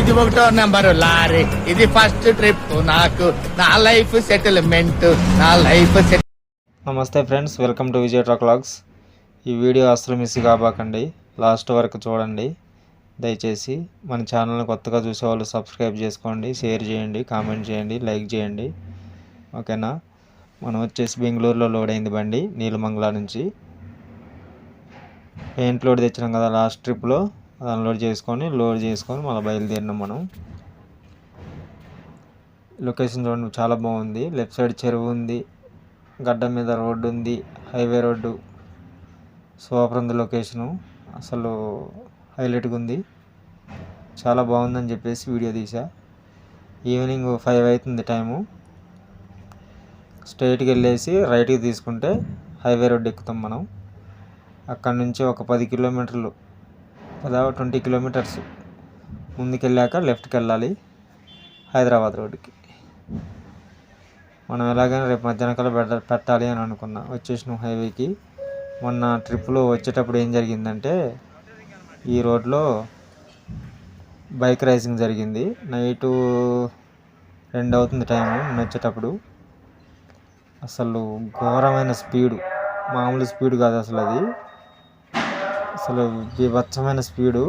ఇది 1వ number lorry. ఇది ఫస్ట్ ట్రిప్ నాకు. నా లైఫ్ సెటిల్మెంట్. నా లైఫ్ నమస్తే friends, welcome to Vijay truck vlogs. ఈ వీడియో అస్సలు మిస్ కాబాకండి, లాస్ట్ వరకు చూడండి దయచేసి. మన ఛానల్ని కొత్తగా చూసేవాళ్ళు సబ్స్క్రైబ్ చేసుకోండి, షేర్ చేయండి, కామెంట్ చేయండి, లైక్ చేయండి, ఓకేనా. మనం వచ్చేసి బెంగళూరులో లోడ్ అయింది బండి, నీలమంగళ నుంచి. పెయింట్ లోడ్ తెచ్చినాం కదా లాస్ట్ ట్రిప్లో, అది అన్లోడ్ చేసుకొని మళ్ళీ బయలుదేరినాం మనం. లొకేషన్ చూడండి, చాలా బాగుంది. లెఫ్ట్ సైడ్ చెరువు ఉంది, గడ్డ మీద రోడ్డు ఉంది, హైవే రోడ్డు. సూపర్ ఉంది లొకేషను, అసలు హైలైట్గా ఉంది. చాలా బాగుందని చెప్పేసి వీడియో తీసా. ఈవినింగ్ 5 అవుతుంది టైము. స్ట్రైట్కి వెళ్ళేసి రైట్కి తీసుకుంటే హైవే రోడ్డు ఎక్కుతాం మనం. అక్కడ నుంచి ఒక 10 కిలోమీటర్లు 20 కిలోమీటర్స్ ముందుకెళ్ళాక లెఫ్ట్కి వెళ్ళాలి హైదరాబాద్ రోడ్డుకి. మనం ఎలాగైనా రేపు మధ్యాహ్నం కల్లా పెట్టాలి అని అనుకున్నా. వచ్చేసినాం హైవేకి. మొన్న ట్రిప్లో వచ్చేటప్పుడు ఏం జరిగిందంటే, ఈ రోడ్లో బైక్ రేసింగ్ జరిగింది. నైటు 2 అవుతుంది టైము నేను వచ్చేటప్పుడు. అసలు ఘోరమైన స్పీడు, మామూలు స్పీడ్ కాదు అసలు. అది అసలు బీభత్సమైన స్పీడు.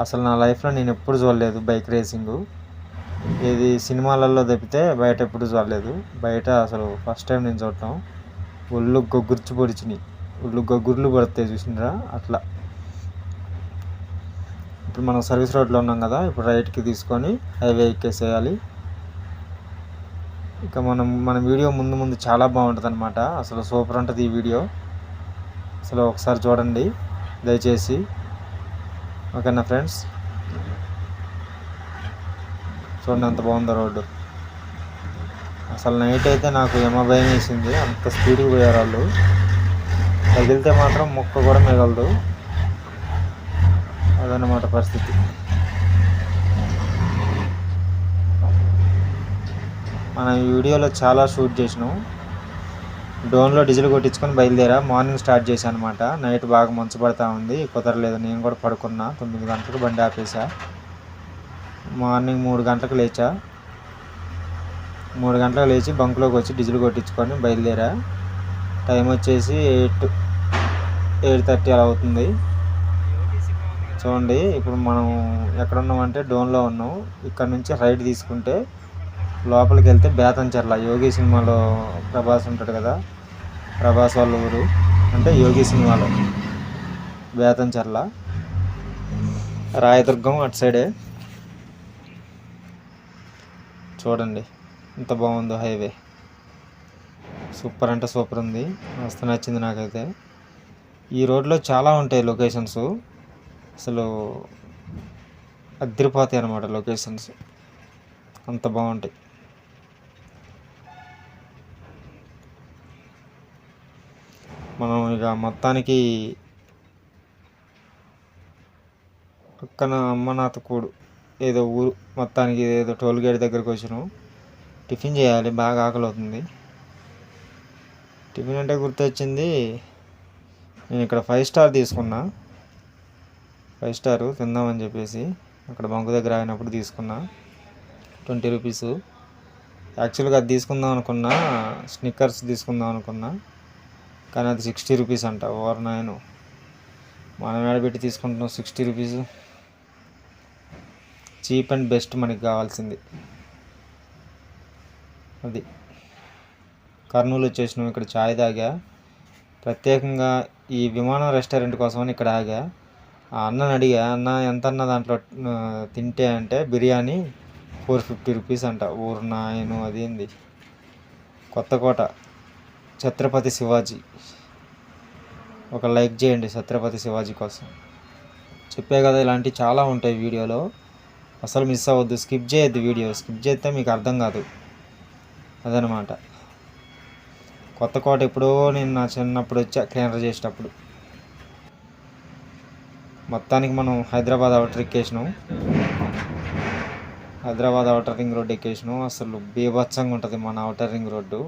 అసలు నా లైఫ్లో నేను ఎప్పుడు చూడలేదు బైక్ రేసింగు. ఇది సినిమాలలో తప్పితే బయట ఎప్పుడు చూడలేదు. బయట అసలు ఫస్ట్ టైం నేను చూడటం. ఒళ్ళు గొగ్గుర్చి పొడిచినాయి, ఒళ్ళు గొగ్గుర్లు పడతాయి చూసినరా అట్లా. ఇప్పుడు మనం సర్వీస్ రోడ్లో ఉన్నాం కదా, ఇప్పుడు రైట్కి తీసుకొని హైవే ఎక్కేసేయాలి. ఇక మన వీడియో ముందు చాలా బాగుంటుంది అనమాట. అసలు సూపర్ ఉంటుంది ఈ వీడియో. అసలు ఒకసారి చూడండి దయచేసి, ఓకేనా ఫ్రెండ్స్. చూడండి ఎంత బాగుందో రోడ్డు. అసలు నైట్ అయితే నాకు ఏమో భయం వేసింది, అంత స్పీడ్గా పోయారు వాళ్ళు. తగిలితే మాత్రం ముక్క కూడా మిగలదు, అదన్నమాట పరిస్థితి. మనం ఈ వీడియోలో చాలా షూట్ చేసినాం. డ్రోన్లో డీజిల్ కొట్టించుకొని బయలుదేరా. మార్నింగ్ స్టార్ట్ చేశాను అనమాట. నైట్ బాగా మంచు పడతా ఉంది, కుదరలేదు. నేను కూడా పడుకున్నా. 9 గంటలకు బండి ఆపేసా. మార్నింగ్ 3 గంటలకు లేచా. 3 గంటలకు లేచి బంక్లోకి వచ్చి డీజిల్ కొట్టించుకొని బయలుదేరా. టైం వచ్చేసి 8:30 అలా అవుతుంది. చూడండి ఇప్పుడు మనం ఎక్కడ ఉన్నామంటే డోన్లో ఉన్నాం. ఇక్కడ నుంచి రైట్ తీసుకుంటే లోపలికి వెళ్తే బేతంచెర్ల, యోగి సినిమాలో ప్రభాస్ ఉంటాడు కదా, ప్రభాస్ వాళ్ళ ఊరు అంటే యోగి సినిమాలో బేతంచెర్ల. రాయదుర్గం అటు సైడే. చూడండి ఎంత బాగుందో హైవే. సూపర్ అంటే సూపర్ ఉంది, మస్తు నచ్చింది నాకైతే. ఈ రోడ్లో చాలా ఉంటాయి లొకేషన్స్, అసలు అదిరిపోతాయి అన్నమాట లొకేషన్స్, అంత బాగుంటాయి. మనం ఇక మొత్తానికి పక్కన అమ్మనాథకూడు ఏదో ఊరు, మొత్తానికి ఏదో టోల్ గేట్ దగ్గరకు వచ్చినాం. టిఫిన్ చేయాలి, బాగా ఆకలి అవుతుంది. టిఫిన్ అంటే గుర్తొచ్చింది, నేను ఇక్కడ 5 స్టార్ తీసుకున్నా. 5 స్టార్ తిందామని చెప్పేసి అక్కడ బంకు దగ్గర ఆగినప్పుడు తీసుకున్నా. 20 రూపీస్. యాక్చువల్గా అది తీసుకుందాం అనుకున్నా, స్నిక్కర్స్ తీసుకుందాం అనుకున్నా, కానీ అది 60 రూపీస్ అంట. ఓవర్ నాయను, మనం ఏడబెట్టి తీసుకుంటున్నాం 60 రూపీస్. చీప్ అండ్ బెస్ట్ మనకి కావాల్సింది అది. కర్నూలు వచ్చేసినాం. ఇక్కడ ఛాయ్ తాగా, ప్రత్యేకంగా ఈ విమానం రెస్టారెంట్ కోసమని ఇక్కడ ఆగా. ఆ అన్నని అడిగా, అన్న ఎంత అన్న దాంట్లో తింటే అంటే, బిర్యానీ 450 రూపీస్ అంట. ఊరు నాయను, అదేంది కొత్తకోట ఛత్రపతి శివాజీ. ఒక లైక్ చేయండి ఛత్రపతి శివాజీ కోసం. చెప్పే కదా, ఇలాంటివి చాలా ఉంటాయి వీడియోలో, అసలు మిస్ అవ్వద్దు. స్కిప్ చేయొద్దు వీడియో, స్కిప్ చేస్తే మీకు అర్థం కాదు, అదనమాట. కొత్తకోట ఎప్పుడో నేను నా చిన్నప్పుడు వచ్చా క్లీనర్ చేసేటప్పుడు. మొత్తానికి మనం హైదరాబాద్ అవుటర్ ఎక్కేసినాం. హైదరాబాద్ అవుటర్ రింగ్ రోడ్డు ఎక్కేసినాం. అసలు బీభత్సంగా ఉంటుంది మన అవుటర్ రింగ్ రోడ్డు.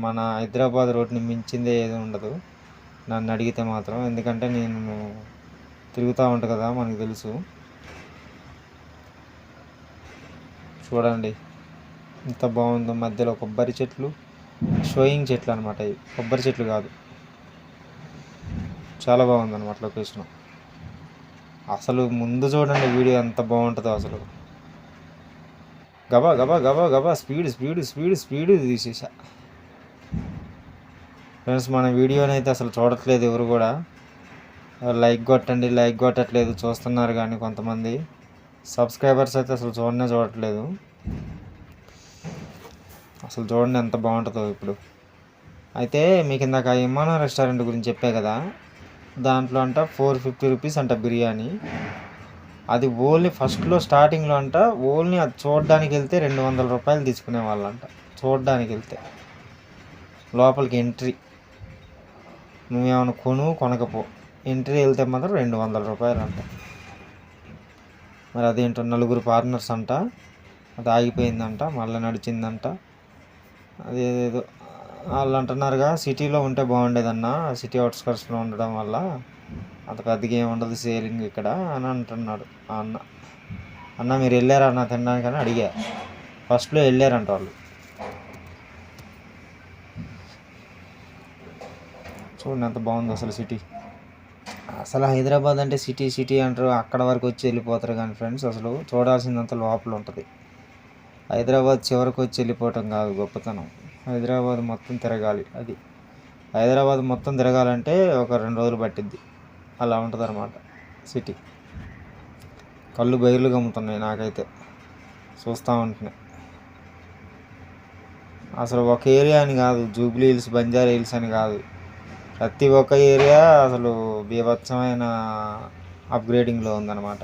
మన హైదరాబాద్ రోడ్డుని మించిందే ఏది ఉండదు నన్ను అడిగితే మాత్రం. ఎందుకంటే నేను తిరుగుతూ ఉంటాను కదా, మనకు తెలుసు. చూడండి ఎంత బాగుందో, మధ్యలో కొబ్బరి చెట్లు, షోయింగ్ చెట్లు అనమాట. ఇవి కొబ్బరి చెట్లు కాదు. చాలా బాగుందన్నమాట లొకేషన్. అసలు ముందు చూడండి వీడియో ఎంత బాగుంటుందో అసలు. గబా గబా గబా గబా స్పీడ్ స్పీడ్ స్పీడ్ స్పీడ్ తీసేసా. ఫ్రెండ్స్, మన వీడియోని అయితే అసలు చూడట్లేదు ఎవరు కూడా. లైక్ కొట్టండి, లైక్ కొట్టట్లేదు. చూస్తున్నారు కానీ కొంతమంది సబ్స్క్రైబర్స్ అయితే అసలు చూడట్లేదు. అసలు చూడండి ఎంత బాగుంటుందో. ఇప్పుడు అయితే మీకు ఇందాక ఇమానా రెస్టారెంట్ గురించి చెప్పే కదా, దాంట్లో అంట 450 రూపీస్ అంట బిర్యానీ. అది ఓన్లీ ఫస్ట్లో స్టార్టింగ్లో అంట ఓన్లీ అది చూడడానికి వెళ్తే 200 రూపాయలు తీసుకునే వాళ్ళంట. చూడడానికి వెళ్తే లోపలికి ఎంట్రీ, నువ్వేమైనా కొనకపో, ఎంట్రీ వెళ్తే మాత్రం 200 రూపాయలు అంట. మరి అదేంటో 4 పార్ట్నర్స్ అంట, అది ఆగిపోయిందంట, మళ్ళీ నడిచిందంట. అదేదో వాళ్ళు అంటున్నారుగా సిటీలో ఉంటే బాగుండేదన్న, సిటీ అవుట్స్కట్స్లో ఉండడం వల్ల అంత పెద్దగా ఏమి ఉండదు సేలింగ్ ఇక్కడ అని అంటున్నాడు ఆ అన్న. అన్న మీరు వెళ్ళారా అన్న తినడానికని అడిగా. ఫస్ట్లో వెళ్ళారంట వాళ్ళు. చూడండి ఎంత బాగుంది అసలు సిటీ. అసలు హైదరాబాద్ అంటే సిటీ సిటీ అంటారు, అక్కడ వరకు వచ్చి వెళ్ళిపోతారు. కానీ ఫ్రెండ్స్, అసలు చూడాల్సిందంత లోపల ఉంటుంది. హైదరాబాద్ చివరికి వచ్చి వెళ్ళిపోవటం కాదు గొప్పతనం. హైదరాబాద్ మొత్తం తిరగాలి. అది హైదరాబాద్ మొత్తం తిరగాలంటే ఒక 2 రోజులు పట్టిద్ది. అలా ఉంటుంది అన్నమాట సిటీ. కళ్ళు బయర్లు గమ్ముతున్నాయి నాకైతే చూస్తూ ఉంటున్నాయి. అసలు ఒక ఏరియా అని కాదు, జూబ్లీ హిల్స్, బంజారా హిల్స్ అని కాదు, ప్రతి ఒక్క ఏరియా అసలు బీభత్సమైన అప్గ్రేడింగ్లో ఉందన్నమాట.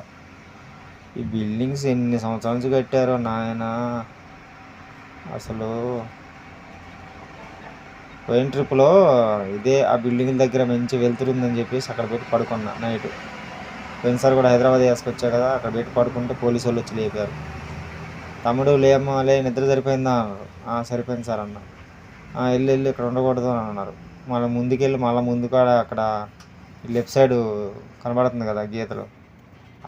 ఈ బిల్డింగ్స్ ఎన్ని సంవత్సరాల నుంచి కట్టారో నాయన. అసలు పోయిన ట్రిప్లో ఇదే ఆ బిల్డింగ్ దగ్గర మంచి వెళ్తుందని చెప్పేసి అక్కడ పెట్టి పడుకున్నా నైట్. పోయినసారి కూడా హైదరాబాద్ వేసుకొచ్చా కదా, అక్కడ పెట్టి పడుకుంటే పోలీసు వాళ్ళు వచ్చి లేపారు. తమ్ముడు లేమ్మా, నిద్ర సరిపోయిందా అన్నారు. సరిపోయింది సార్ అన్న. వెళ్ళి ఇక్కడ ఉండకూడదు అని అన్నారు. మళ్ళీ ముందుకెళ్ళి ముందుకాడ అక్కడ లెఫ్ట్ సైడ్ కనబడుతుంది కదా గీతలు,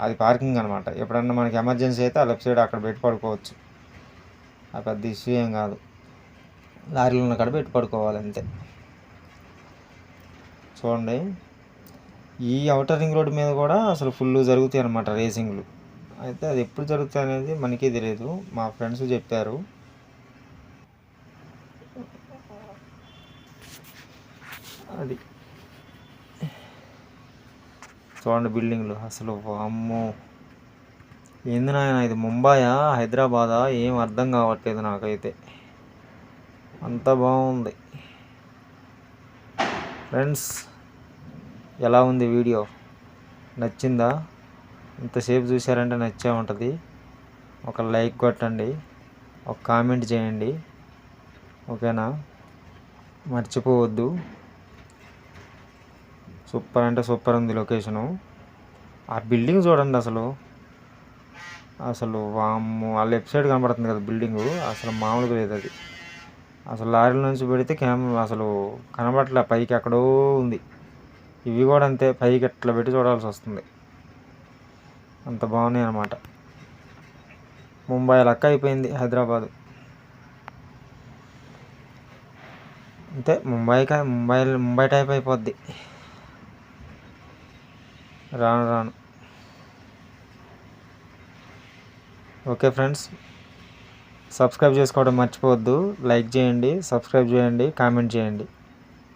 అది పార్కింగ్ అనమాట. ఎప్పుడన్నా మనకి ఎమర్జెన్సీ అయితే ఆ లెఫ్ట్ సైడ్ అక్కడ పెట్టి పడుకోవచ్చు. అది పెద్ద ఇష్యూ ఏం కాదు. లారీలో ఉన్న కాడ పెట్టి పడుకోవాలి అంతే. చూడండి, ఈ ఔటర్ రింగ్ రోడ్డు మీద కూడా అసలు ఫుల్ జరుగుతాయి అన్నమాట రేసింగ్లు. అయితే అది ఎప్పుడు జరుగుతాయి అనేది మనకే తెలియదు, మా ఫ్రెండ్స్ చెప్పారు. అది చూడండి బిల్డింగ్లు. అసలు అమ్మో, ఏంది నాయన ఇది ముంబాయా హైదరాబాదా ఏం అర్థం కావట్లేదు నాకైతే. అంత బాగుంది. ఫ్రెండ్స్, ఎలా ఉంది వీడియో? నచ్చిందా? ఇంతసేపు చూసారంటే నచ్చే ఉంటుంది. ఒక లైక్ కొట్టండి, ఒక కామెంట్ చేయండి, ఓకేనా? మర్చిపోవద్దు. సూపర్ అంటే సూపర్ ఉంది లొకేషను. ఆ బిల్డింగ్ చూడండి అసలు వామ్మో, ఆ లెఫ్ట్ సైడ్ కనబడుతుంది కదా బిల్డింగు, అసలు మామూలుగా లేదు అది. అసలు లారీల నుంచి పెడితే అసలు కనబడట్లే, పైకి ఎక్కడో ఉంది. ఇవి కూడా అంతే, పైకి ఎట్లా పెట్టి చూడాల్సి వస్తుంది. అంత బాగున్నాయి అన్నమాట. ముంబై లెక్క అయిపోయింది హైదరాబాదు. అంతే, ముంబై టైప్ అయిపోద్ది రాను. ఓకే ఫ్రెండ్స్, సబ్స్క్రైబ్ చేసుకోవడం మర్చిపోవద్దు. లైక్ చేయండి, సబ్స్క్రైబ్ చేయండి, కామెంట్ చేయండి.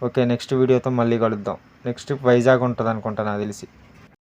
ఓకే, నెక్స్ట్ వీడియోతో మళ్ళీ కలుద్దాం. నెక్స్ట్ వైజాగ్ ఉంటుంది అనుకుంటా నాకు తెలిసి.